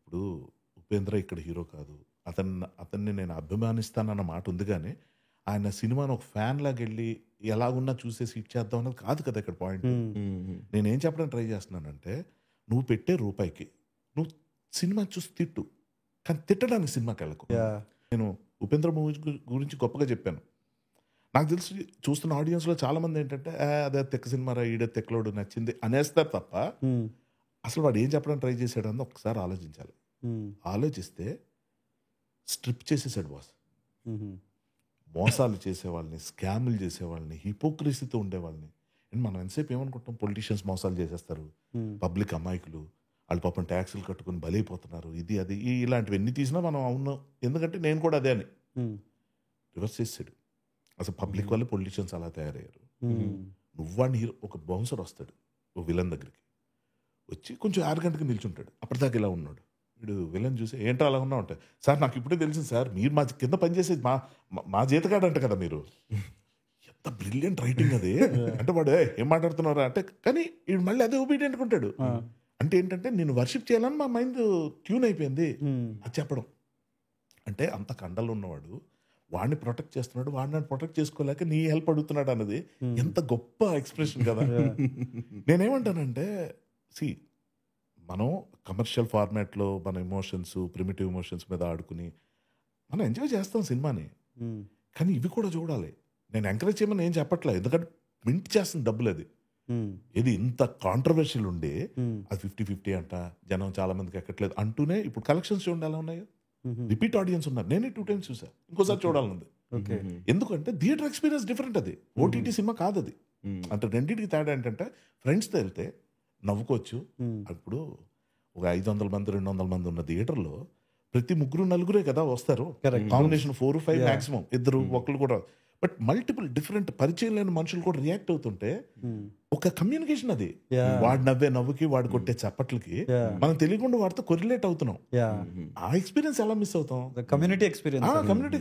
ఇప్పుడు ఉపేంద్ర ఇక్కడ హీరో కాదు. అతన్ని నేను అభిమానిస్తానన్న మాట ఉంది గానీ, ఆయన సినిమాని ఒక ఫ్యాన్ లాగెళ్ళి ఎలాగున్నా చూసేసి హిట్ చేద్దాం అన్నది కాదు కదా ఇక్కడ పాయింట్. హ్మ్. హ్మ్. నేనేం చెప్పడానికి ట్రై చేస్తున్నానంటే, నువ్వు పెట్టే రూపాయికి నువ్వు సినిమా చూసి తిట్టు. కానీ తిట్టడానికి సినిమాకెళ్ళకు. యాహ్! నేను ఉపేంద్ర మూవీ గురించి గొప్పగా చెప్పాను. నాకు తెలిసి చూస్తున్న ఆడియన్స్‌లో చాలామంది ఏంటంటే, అదే తెక్క సినిమారా ఈడే తెక్కలోడు నచ్చింది అనేస్తారు తప్ప, హ్మ్. అసలు వాడు ఏం చెప్పడానికి ట్రై చేశాడన్నది ఒక్కసారి ఆలోచించాలి. హ్మ్. ఆలోచిస్తే స్ట్రిప్ చేసేసాడు బాస్. హుహు. మోసాలు చేసేవాళ్ళని, స్కాములు చేసేవాళ్ళని, హిపోక్రసీతో ఉండేవాళ్ళని. అండ్ మనం ఎంతసేపు ఏమనుకుంటాం, పొలిటీషియన్స్ మోసాలు చేసేస్తారు, హ్మ్. పబ్లిక్ అమాయకులు, వాళ్ళు పాపం ట్యాక్సులు కట్టుకొని బలైపోతున్నారు, ఇది అది ఇలాంటివన్నీ తీసినా మనం అవును, ఎందుకంటే నేను కూడా అదే అని హ్మ్. రివర్స్ చేసాడు. అసలు పబ్లిక్ వల్ల పొలిటీషియన్స్ అలా తయారయ్యారు. హ్మ్. నువ్వాడిని హీరో, ఒక బౌన్సర్ వస్తాడు ఒక విలన్ దగ్గరికి, వచ్చి కొంచెం ఆరగంటకి నిల్చుంటాడు. అప్పటిదాకా ఇలా ఉన్నాడు. వీడు విలన్ చూసి ఏంటో అలా ఉన్నా ఉంటాయి. సార్ నాకు ఇప్పుడే తెలిసింది సార్, మీరు మా కింద పనిచేసేది మా జీతగాడంట కదా మీరు. ఎంత బ్రిలియంట్ రైటింగ్ అది. అంటే వాడు ఏం మాట్లాడుతున్నారా అంటే, కానీ వీడు మళ్ళీ అదే ఒబీడియంట్గా ఉంటాడు. అంటే ఏంటంటే నేను వర్షిప్ చేయాలని మా మైండ్ ట్యూన్ అయిపోయింది. హ్మ్. అది చెప్పడం అంటే అంత కండలు ఉన్నవాడు వాడిని ప్రొటెక్ట్ చేస్తున్నాడు, వాడిని నన్ను ప్రొటెక్ట్ చేసుకోలేక నీ హెల్ప్ అడుగుతున్నాడు అన్నది ఎంత గొప్ప ఎక్స్ప్రెషన్ కదా. నేనేమంటానంటే, సి మనం కమర్షియల్ ఫార్మాట్లో మన ఎమోషన్స్, ప్రిమిటివ్ ఎమోషన్స్ మీద ఆడుకుని మనం ఎంజాయ్ చేస్తాం సినిమాని. హ్మ్. కానీ ఇవి కూడా చూడాలి. నేను ఎంకరేజ్ చేయమని ఏం చెప్పట్లేదు, ఎందుకంటే మింట్ చేస్తున్న డబ్బులు అది. హ్మ్. ఇది ఇంత కాంట్రవర్షియల్ ఉండి హ్మ్. అది 50-50 అంట, జనం చాలా మందికి ఎక్కట్లేదు అంటూనే ఇప్పుడు కలెక్షన్స్ చూడండి ఎలా ఉన్నాయో. హుహు. రిపీట్ ఆడియన్స్ ఉన్నారు. నేనే 2 times చూసా, ఇంకోసారి చూడాలనుంది. ఓకే. ఎందుకంటే థియేటర్ ఎక్స్పీరియన్స్ డిఫరెంట్, అది ఓటీటీ సినిమా కాదు అది. అంటే రెండింటికి తేడా ఏంటంటే, ఫ్రెండ్స్తో వెళ్తే నవ్వుకోవచ్చు. హ్మ్. ఇప్పుడు ఒక 500 మంది 200 మంది ఉన్న థియేటర్లో ప్రతి ముగ్గురు నలుగురే కదా వస్తారు. Correct. Combination 4-5 Yeah. మాక్సిమం, ఇద్దరు ఒకళ్ళు కూడా. బట్ మల్టిపుల్ డిఫరెంట్ పరిచయం లేని మనుషులు కూడా రియాక్ట్ అవుతుంటే హ్మ్. ఒక కమ్యూనికేషన్ అది. Yeah. వాడు నవ్వే నవ్వుకి, వాడు కొట్టే చప్పట్లకి Yeah. మనం తెలియకుండా వాడితో కొరిలేట్ అవుతున్నాం. యాహ్! ఆ ఎక్స్పీరియన్స్ ఎలా మిస్ అవుతాం? ద కమ్యూనిటీ ఎక్స్‌పీరియన్స్ అది. కమ్యూనిటీ